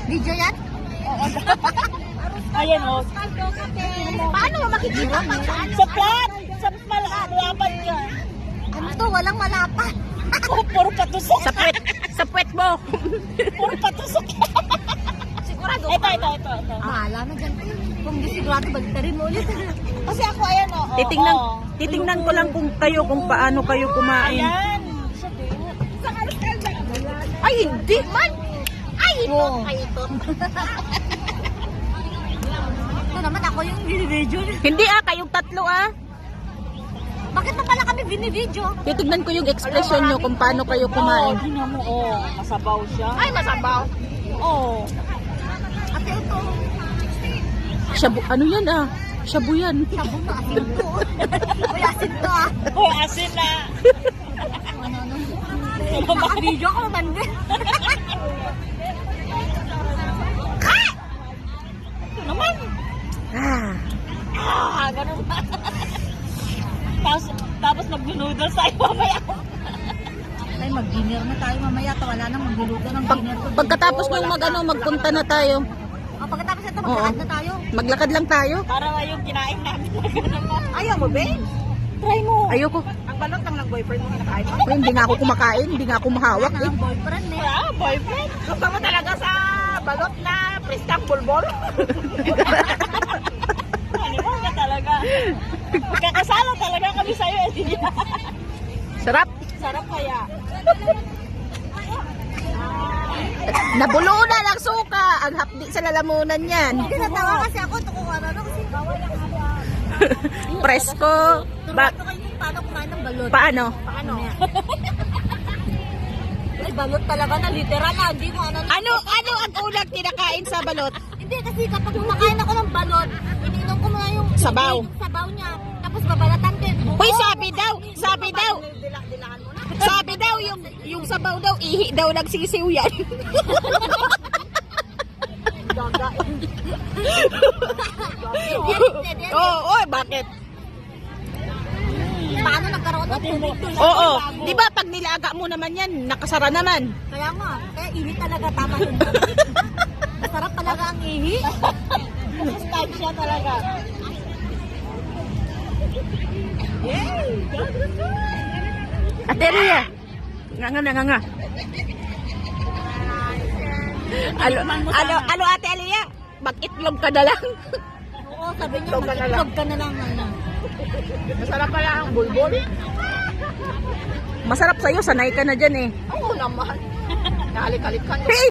Video yan? Ayan o. Paano mo makikita? Sa flat! Sa malapad ka. Ano to? Walang malapat. Puro patusok. Sa puwet mo. Puro patusok. Sigurado. Ito. Bahala na dyan. Kung di sigurado, baliktarin mo ulit. Kasi ako ayan o. Titingnan ko lang kung paano kayo kumain. Ayan. Ay, hindi man. Ay, ito. Ay, ito. Ito naman ako yung binibidyo. Hindi kayong tatlo Bakit pa pala kami binibidyo? Titignan ko yung expression nyo kung paano kayo kumain. Tingnan mo, masabaw siya. Ay, masabaw. Oo. Ate, ito. Shabu, ano yan Shabu yan. Sabong na asin to. Uy, asin to Uy, asin na. Makabidyo ako naman din. Naman. Ganun ba? Tapos mag-noodles tayo mamaya. Ay, mag-dinner na tayo mamaya. Wala nang magluluto ng dinner. Pagkatapos nung magpunta na tayo. Pagkatapos ito, maglakad na tayo. Maglakad lang tayo. Para yung kinain namin. Ayaw mo, babe? Try mo. Ayoko. Ang balot lang ng boyfriend mo kinakain mo. Hindi nga ako kumakain. Hindi nga ako mahawak. Wala ang boyfriend eh. Boyfriend. Gusto mo talaga sa balot na pristang bulbol? Ano ka talaga? Kakasala talaga kami sa'yo. Sarap. Sarap kaya. Nabulunan ang suka. Ang hapdi sa lalamunan yan. Hindi natawa kasi ako. Ito kung ano kasi bawal ang Presko. Tumato kayo paano kumain ng balot? Paano? Paano? Ay, balot talaga na literal na. Hindi mo ano. Ano ang ulag kinakain sa balot? Hindi kasi kapag kumakain ako ng balot, ininom ko muna yung Sabaw. sabaw niya. Tapos babalatan din. Uy, sabi daw. Dilaan mo na. Sabi daw yung sabaw daw, ihi daw nagsisiw yan. Oo, bakit? Paano nagkaroon ng tubig doon? Oo, di ba pag nilaga mo naman yan, nakasara naman. Kaya nga, kaya ihi talaga tama yun. Masarap talaga ang ihi. Sustansya talaga. Ate Ria, nga. Ano Ate Alia? Mag-itlog ka na lang. Oo, sabi niya, mag-itlog ka na lang. Masarap pala ang bulbul. Masarap sa'yo, sanay ka na dyan eh. Oo naman. Nalik-alik ka.